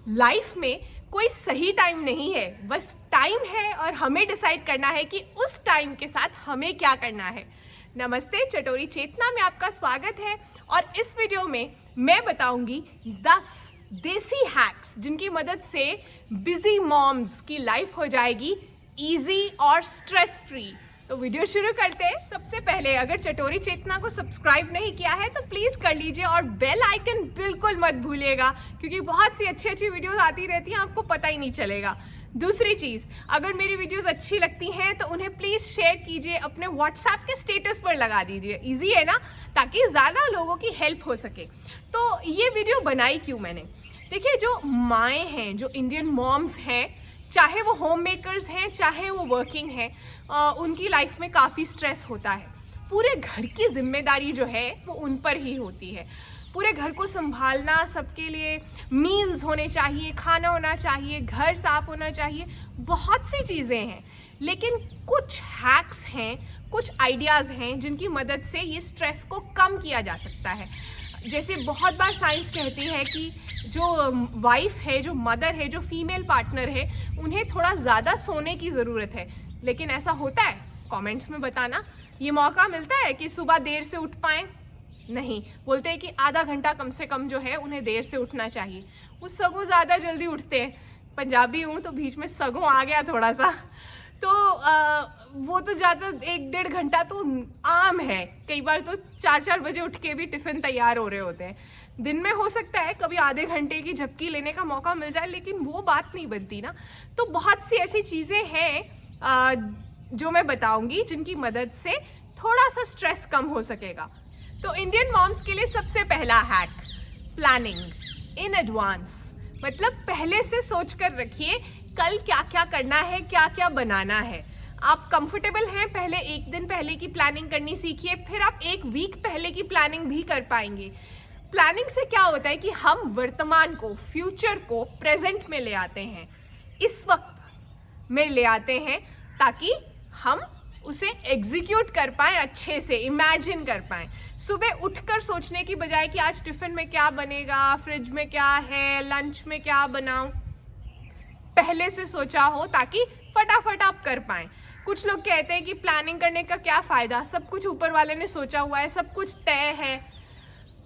Life में कोई सही टाइम नहीं है, बस टाइम है और हमें डिसाइड करना है कि उस टाइम के साथ हमें क्या करना है। नमस्ते, चटोरी चेतना में आपका स्वागत है। और इस वीडियो में मैं बताऊंगी 10 देसी हैक्स जिनकी मदद से बिजी मॉम्स की लाइफ हो जाएगी इजी और स्ट्रेस फ्री। तो वीडियो शुरू करते हैं। सबसे पहले अगर चटोरी चेतना को सब्सक्राइब नहीं किया है तो प्लीज़ कर लीजिए और बेल आइकन बिल्कुल मत भूलिएगा, क्योंकि बहुत सी अच्छी अच्छी वीडियोस आती रहती हैं, आपको पता ही नहीं चलेगा। दूसरी चीज़, अगर मेरी वीडियोस अच्छी लगती हैं तो उन्हें प्लीज़ शेयर कीजिए, अपने व्हाट्सएप के स्टेटस पर लगा दीजिए। ईजी है ना, ताकि ज़्यादा लोगों की हेल्प हो सके। तो ये वीडियो बनाई क्यों मैंने, देखिए जो माएँ हैं, जो इंडियन मॉम्स हैं, चाहे वो होम मेकर्स हैं चाहे वो वर्किंग हैं, उनकी लाइफ में काफ़ी स्ट्रेस होता है। पूरे घर की जिम्मेदारी जो है वो उन पर ही होती है। पूरे घर को संभालना, सबके लिए मील्स होने चाहिए, खाना होना चाहिए, घर साफ होना चाहिए, बहुत सी चीज़ें हैं। लेकिन कुछ हैक्स हैं, कुछ आइडियाज़ हैं जिनकी मदद से ये स्ट्रेस को कम किया जा सकता है। जैसे बहुत बार साइंस कहती है कि जो वाइफ है, जो मदर है, जो फीमेल पार्टनर है, उन्हें थोड़ा ज़्यादा सोने की ज़रूरत है। लेकिन ऐसा होता है? कमेंट्स में बताना। ये मौका मिलता है कि सुबह देर से उठ पाएँ? नहीं, बोलते हैं कि आधा घंटा कम से कम जो है उन्हें देर से उठना चाहिए। वो सगों ज़्यादा जल्दी उठते हैं। पंजाबी हूँ तो बीच में सगों आ गया थोड़ा सा। तो वो तो ज़्यादा 1-1.5 घंटा तो आम है। कई बार तो 4-4 बजे उठ के भी टिफ़िन तैयार हो रहे होते हैं। दिन में हो सकता है कभी आधे घंटे की झपकी लेने का मौका मिल जाए, लेकिन वो बात नहीं बनती ना। तो बहुत सी ऐसी चीज़ें हैं जो मैं बताऊंगी जिनकी मदद से थोड़ा सा स्ट्रेस कम हो सकेगा। तो इंडियन मॉम्स के लिए सबसे पहला हैक, प्लानिंग इन एडवांस। मतलब पहले से सोच कर रखिए कल क्या क्या करना है, क्या क्या बनाना है। आप कंफर्टेबल हैं, पहले एक दिन पहले की प्लानिंग करनी सीखिए, फिर आप एक वीक पहले की प्लानिंग भी कर पाएंगे। प्लानिंग से क्या होता है कि हम वर्तमान को, फ्यूचर को प्रेजेंट में ले आते हैं, इस वक्त में ले आते हैं, ताकि हम उसे एग्जीक्यूट कर पाएँ, अच्छे से इमेजिन कर पाएँ। सुबह उठकर सोचने की बजाय कि आज टिफ़िन में क्या बनेगा, फ्रिज में क्या है, लंच में क्या बनाऊं, पहले से सोचा हो ताकि फटाफट आप कर पाएँ। कुछ लोग कहते हैं कि प्लानिंग करने का क्या फ़ायदा, सब कुछ ऊपर वाले ने सोचा हुआ है, सब कुछ तय है।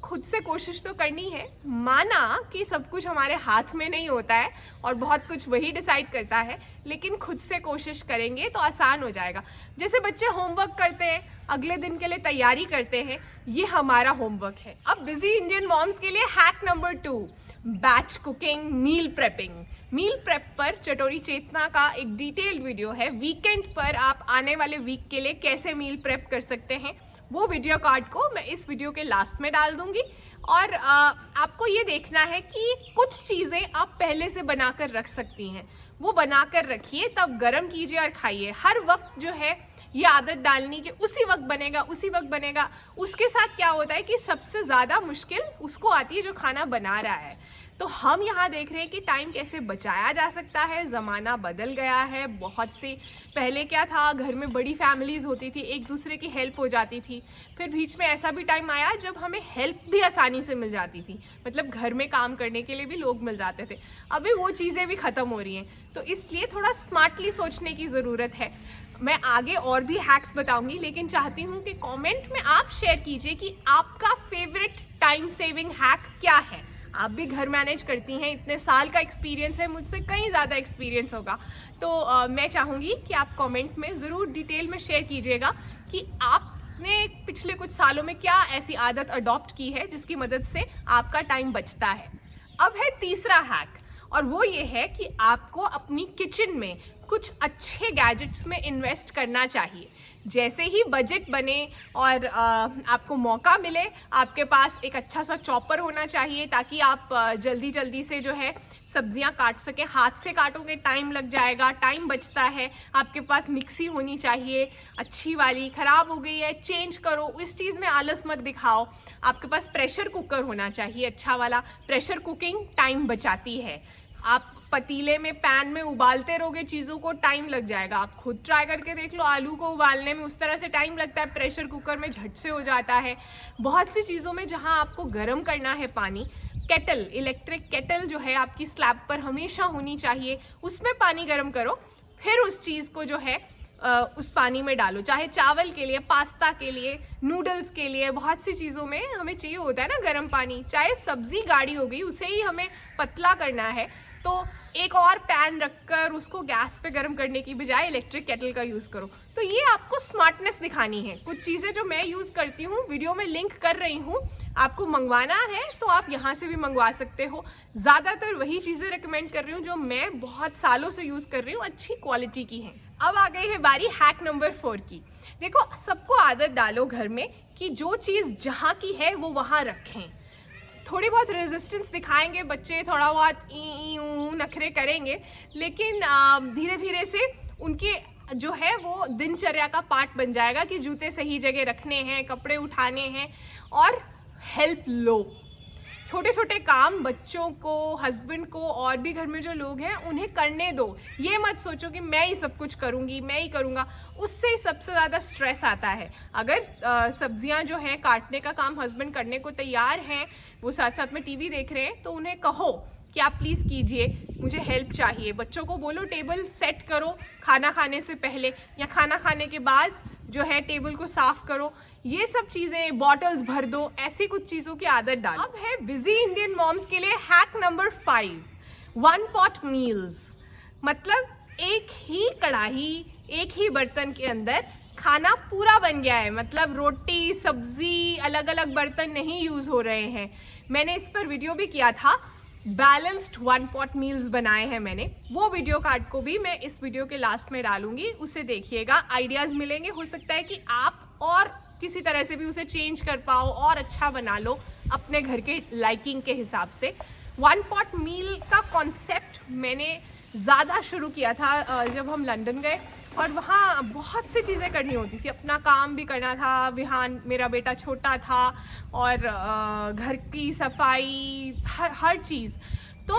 खुद से कोशिश तो करनी है। माना कि सब कुछ हमारे हाथ में नहीं होता है और बहुत कुछ वही डिसाइड करता है, लेकिन खुद से कोशिश करेंगे तो आसान हो जाएगा। जैसे बच्चे होमवर्क करते हैं, अगले दिन के लिए तैयारी करते हैं, ये हमारा होमवर्क है। अब बिजी इंडियन मॉम्स के लिए हैक नंबर 2, बैच कुकिंग, मील प्रेपिंग। मील प्रेप पर चटोरी चेतना का एक डिटेल्ड वीडियो है। वीकेंड पर आप आने वाले वीक के लिए कैसे मील प्रेप कर सकते हैं, वो वीडियो कार्ड को मैं इस वीडियो के लास्ट में डाल दूंगी। और आपको ये देखना है कि कुछ चीज़ें आप पहले से बनाकर रख सकती हैं, वो बनाकर रखिए, तब गरम कीजिए और खाइए। हर वक्त जो है ये आदत डालनी कि उसी वक्त बनेगा, उसी वक्त बनेगा। उसके साथ क्या होता है कि सबसे ज़्यादा मुश्किल उसको आती है जो खाना बना रहा है। तो हम यहाँ देख रहे हैं कि टाइम कैसे बचाया जा सकता है। ज़माना बदल गया है बहुत से। पहले क्या था, घर में बड़ी फैमिलीज़ होती थी, एक दूसरे की हेल्प हो जाती थी। फिर बीच में ऐसा भी टाइम आया जब हमें हेल्प भी आसानी से मिल जाती थी, मतलब घर में काम करने के लिए भी लोग मिल जाते थे। अभी वो चीज़ें भी ख़त्म हो रही हैं, तो इसलिए थोड़ा स्मार्टली सोचने की ज़रूरत है। मैं आगे और भी हैक्स बताऊंगी, लेकिन चाहती हूँ कि कमेंट में आप शेयर कीजिए कि आपका फेवरेट टाइम सेविंग हैक क्या है। आप भी घर मैनेज करती हैं, इतने साल का एक्सपीरियंस है, मुझसे कहीं ज़्यादा एक्सपीरियंस होगा। तो मैं चाहूँगी कि आप कमेंट में ज़रूर डिटेल में शेयर कीजिएगा कि आपने पिछले कुछ सालों में क्या ऐसी आदत अडॉप्ट की है जिसकी मदद से आपका टाइम बचता है। अब है तीसरा हैक, और वो ये है कि आपको अपनी किचन में कुछ अच्छे गैजेट्स में इन्वेस्ट करना चाहिए। जैसे ही बजट बने और आपको मौका मिले, आपके पास एक अच्छा सा चॉपर होना चाहिए, ताकि आप जल्दी जल्दी से जो है सब्जियां काट सकें। हाथ से काटोगे टाइम लग जाएगा, टाइम बचता है। आपके पास मिक्सी होनी चाहिए अच्छी वाली, ख़राब हो गई है चेंज करो, इस चीज़ में आलस मत दिखाओ। आपके पास प्रेशर कुकर होना चाहिए अच्छा वाला। प्रेशर कुकिंग टाइम बचाती है। आप पतीले में, पैन में उबालते रहोगे चीज़ों को, टाइम लग जाएगा। आप खुद ट्राई करके देख लो, आलू को उबालने में उस तरह से टाइम लगता है, प्रेशर कुकर में झट से हो जाता है। बहुत सी चीज़ों में जहाँ आपको गर्म करना है पानी, केटल, इलेक्ट्रिक केटल जो है आपकी स्लैब पर हमेशा होनी चाहिए। उसमें पानी गर्म करो, फिर उस चीज़ को जो है उस पानी में डालो। चाहे चावल के लिए, पास्ता के लिए, नूडल्स के लिए, बहुत सी चीज़ों में हमें चाहिए होता है ना गर्म पानी। चाहे सब्जी गाढ़ी हो गई, उसे ही हमें पतला करना है तो एक और पैन रखकर उसको गैस पे गर्म करने की बजाय इलेक्ट्रिक केटल का यूज़ करो। तो ये आपको स्मार्टनेस दिखानी है। कुछ चीज़ें जो मैं यूज़ करती हूँ वीडियो में लिंक कर रही हूँ, आपको मंगवाना है तो आप यहाँ से भी मंगवा सकते हो। ज़्यादातर वही चीज़ें रिकमेंड कर रही हूँ जो मैं बहुत सालों से यूज़ कर रही हूँ, अच्छी क्वालिटी की हैं। अब आ गई है बारी हैक नंबर 4 की। देखो, सबको आदत डालो घर में कि जो चीज़ जहाँ की है वो वहाँ रखें। थोड़ी बहुत रेजिस्टेंस दिखाएंगे बच्चे, थोड़ा बहुत ई ऊ नखरे करेंगे, लेकिन धीरे धीरे से उनके जो है वो दिनचर्या का पार्ट बन जाएगा कि जूते सही जगह रखने हैं, कपड़े उठाने हैं। और हेल्प लो, छोटे छोटे काम बच्चों को, हस्बैंड को और भी घर में जो लोग हैं उन्हें करने दो। ये मत सोचो कि मैं ही सब कुछ करूँगी, मैं ही करूँगा, उससे ही सबसे ज़्यादा स्ट्रेस आता है। अगर सब्जियां जो हैं काटने का काम हस्बैंड करने को तैयार हैं, वो साथ साथ में टीवी देख रहे हैं, तो उन्हें कहो कि आप प्लीज़ कीजिए, मुझे हेल्प चाहिए। बच्चों को बोलो टेबल सेट करो खाना खाने से पहले, या खाना खाने के बाद जो है टेबल को साफ़ करो। ये सब चीज़ें, बॉटल्स भर दो, ऐसी कुछ चीज़ों की आदत डालो। अब है बिजी इंडियन मॉम्स के लिए हैक नंबर 5, 1 पॉट मील्स। मतलब एक ही कढ़ाई, एक ही बर्तन के अंदर खाना पूरा बन गया है। मतलब रोटी, सब्जी, अलग अलग बर्तन नहीं यूज़ हो रहे हैं। मैंने इस पर वीडियो भी किया था, बैलेंस्ड 1 पॉट मील्स बनाए हैं मैंने। वो वीडियो कार्ड को भी मैं इस वीडियो के लास्ट में डालूंगी, उसे देखिएगा, आइडियाज़ मिलेंगे। हो सकता है कि आप और किसी तरह से भी उसे चेंज कर पाओ और अच्छा बना लो अपने घर के लाइकिंग के हिसाब से। 1 पॉट मील का कॉन्सेप्ट मैंने ज़्यादा शुरू किया था जब हम लंदन गए, और वहाँ बहुत सी चीज़ें करनी होती थी। अपना काम भी करना था, विहान मेरा बेटा छोटा था, और घर की सफाई, हर चीज़। तो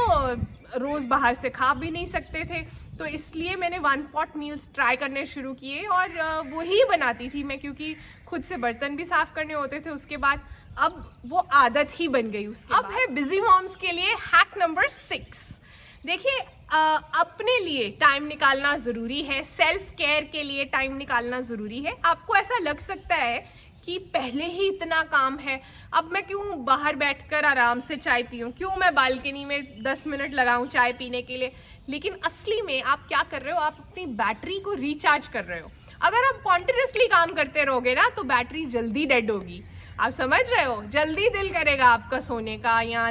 रोज़ बाहर से खा भी नहीं सकते थे, तो इसलिए मैंने 1 पॉट मील्स ट्राई करने शुरू किए, और वही बनाती थी मैं, क्योंकि खुद से बर्तन भी साफ़ करने होते थे उसके बाद। अब वो आदत ही बन गई उसके बाद। अब है बिजी मॉम्स के लिए हैक नंबर 6। देखिए, अपने लिए टाइम निकालना ज़रूरी है, सेल्फ केयर के लिए टाइम निकालना ज़रूरी है। आपको ऐसा लग सकता है कि पहले ही इतना काम है, अब मैं क्यों बाहर बैठकर आराम से चाय पीऊँ, क्यों मैं बालकनी में 10 मिनट लगाऊँ चाय पीने के लिए। लेकिन असली में आप क्या कर रहे हो, आप अपनी बैटरी को रिचार्ज कर रहे हो। अगर आप कॉन्टिन्यूसली काम करते रहोगे ना, तो बैटरी जल्दी डेड होगी। आप समझ रहे हो, जल्दी दिल करेगा आपका सोने का, या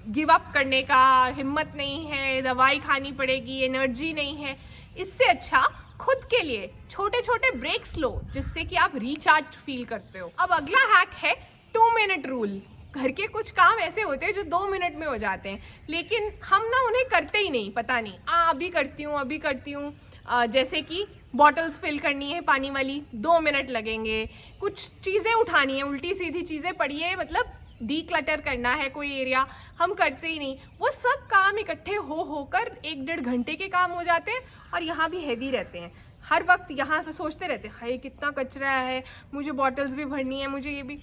गिव अप करने का हिम्मत नहीं है, दवाई खानी पड़ेगी, एनर्जी नहीं है। इससे अच्छा खुद के लिए छोटे छोटे ब्रेक्स लो, जिससे कि आप रिचार्ज फील करते हो। अब अगला हैक है 2 मिनट रूल। घर के कुछ काम ऐसे होते हैं जो 2 मिनट में हो जाते हैं, लेकिन हम ना उन्हें करते ही नहीं, पता नहीं, अभी करती हूँ। जैसे कि बॉटल्स फिल करनी है पानी वाली, 2 मिनट लगेंगे। कुछ चीज़ें उठानी है, उल्टी सीधी चीज़ें पड़ी है, मतलब डीक्लटर करना है कोई एरिया, हम करते ही नहीं। वो सब काम इकट्ठे होकर 1-1.5 घंटे के काम हो जाते हैं, और यहाँ भी हैवी रहते हैं। हर वक्त यहाँ पे सोचते रहते हैं, हाय कितना कचरा है, मुझे बॉटल्स भी भरनी है, मुझे ये भी,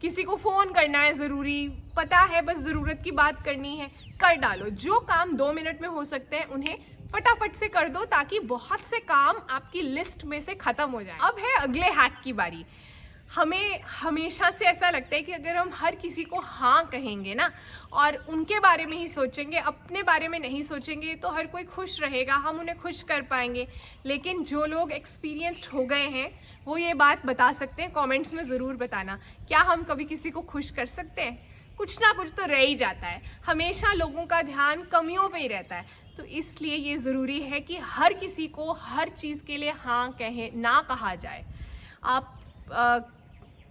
किसी को फ़ोन करना है ज़रूरी, पता है बस ज़रूरत की बात करनी है, कर डालो। जो काम 2 मिनट में हो सकते हैं उन्हें फटाफट से कर दो, ताकि बहुत से काम आपकी लिस्ट में से ख़त्म हो जाए। अब है अगले हैक की बारी। हमें हमेशा से ऐसा लगता है कि अगर हम हर किसी को हाँ कहेंगे ना, और उनके बारे में ही सोचेंगे, अपने बारे में नहीं सोचेंगे, तो हर कोई खुश रहेगा, हम उन्हें खुश कर पाएंगे। लेकिन जो लोग एक्सपीरियंस्ड हो गए हैं वो ये बात बता सकते हैं, कमेंट्स में ज़रूर बताना, क्या हम कभी किसी को खुश कर सकते हैं? कुछ ना कुछ तो रह ही जाता है। हमेशा लोगों का ध्यान कमियों पे ही रहता है। तो इसलिए ये ज़रूरी है कि हर किसी को हर चीज़ के लिए हाँ कहे, ना कहा जाए। आप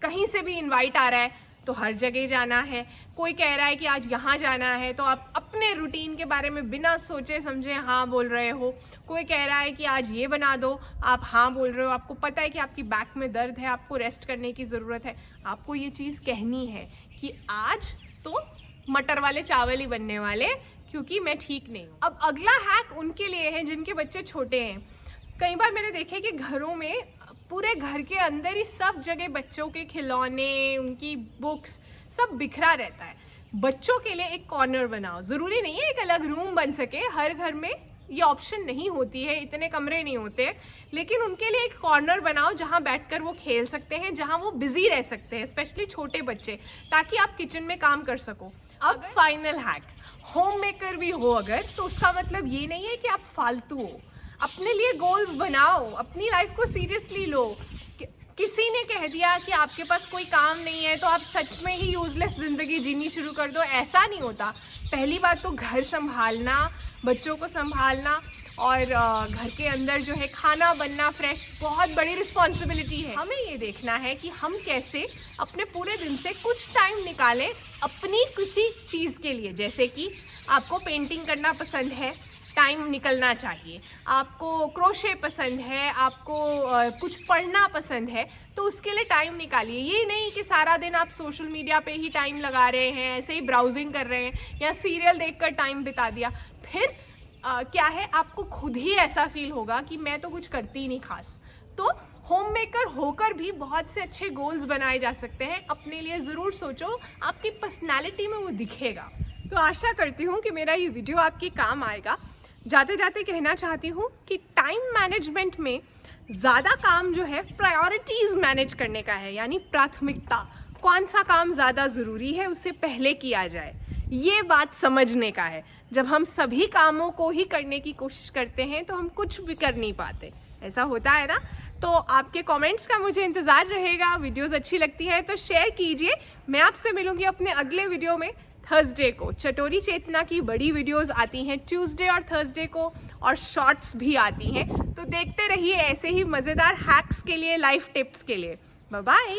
कहीं से भी इनवाइट आ रहा है तो हर जगह जाना है, कोई कह रहा है कि आज यहाँ जाना है तो आप अपने रूटीन के बारे में बिना सोचे समझे हाँ बोल रहे हो। कोई कह रहा है कि आज ये बना दो, आप हाँ बोल रहे हो। आपको पता है कि आपकी बैक में दर्द है, आपको रेस्ट करने की ज़रूरत है, आपको ये चीज़ कहनी है कि आज तो मटर वाले चावल ही बनने वाले, क्योंकि मैं ठीक नहीं हूँ। अब अगला हैक उनके लिए है जिनके बच्चे छोटे हैं। कई बार मैंने देखा कि घरों में, पूरे घर के अंदर ही सब जगह बच्चों के खिलौने, उनकी बुक्स सब बिखरा रहता है। बच्चों के लिए एक कॉर्नर बनाओ। ज़रूरी नहीं है एक अलग रूम बन सके, हर घर में ये ऑप्शन नहीं होती है, इतने कमरे नहीं होते हैं, लेकिन उनके लिए एक कॉर्नर बनाओ जहाँ बैठकर वो खेल सकते हैं, जहाँ वो बिजी रह सकते हैं, स्पेशली छोटे बच्चे, ताकि आप किचन में काम कर सको। अब फाइनल हैक, होम मेकर भी हो अगर, तो उसका मतलब ये नहीं है कि आप फालतू हो। अपने लिए गोल्स बनाओ, अपनी लाइफ को सीरियसली लो। किसी ने कह दिया कि आपके पास कोई काम नहीं है तो आप सच में ही यूजलेस ज़िंदगी जीनी शुरू कर दो, ऐसा नहीं होता। पहली बात तो घर संभालना, बच्चों को संभालना और घर के अंदर जो है खाना बनना फ्रेश, बहुत बड़ी रिस्पॉन्सिबिलिटी है। हमें ये देखना है कि हम कैसे अपने पूरे दिन से कुछ टाइम निकालें अपनी किसी चीज़ के लिए। जैसे कि आपको पेंटिंग करना पसंद है, टाइम निकलना चाहिए। आपको क्रोशे पसंद है, आपको कुछ पढ़ना पसंद है, तो उसके लिए टाइम निकालिए। ये नहीं कि सारा दिन आप सोशल मीडिया पे ही टाइम लगा रहे हैं, ऐसे ही ब्राउजिंग कर रहे हैं या सीरियल देखकर टाइम बिता दिया। फिर क्या है, आपको खुद ही ऐसा फील होगा कि मैं तो कुछ करती ही नहीं खास। तो होम मेकर होकर भी बहुत से अच्छे गोल्स बनाए जा सकते हैं। अपने लिए ज़रूर सोचो, आपकी पर्सनैलिटी में वो दिखेगा। तो आशा करती हूँ कि मेरा ये वीडियो आपके काम आएगा। जाते जाते कहना चाहती हूँ कि टाइम मैनेजमेंट में ज़्यादा काम जो है प्रायोरिटीज़ मैनेज करने का है, यानी प्राथमिकता। कौन सा काम ज़्यादा ज़रूरी है उससे पहले किया जाए, ये बात समझने का है। जब हम सभी कामों को ही करने की कोशिश करते हैं तो हम कुछ भी कर नहीं पाते, ऐसा होता है ना। तो आपके कमेंट्स का मुझे इंतज़ार रहेगा। वीडियोस अच्छी लगती है तो शेयर कीजिए। मैं आपसे मिलूँगी अपने अगले वीडियो में थर्सडे को। चटोरी चेतना की बड़ी वीडियोस आती हैं ट्यूसडे और थर्सडे को, और शॉर्ट्स भी आती हैं। तो देखते रहिए ऐसे ही मज़ेदार हैक्स के लिए, लाइफ टिप्स के लिए। Bye bye.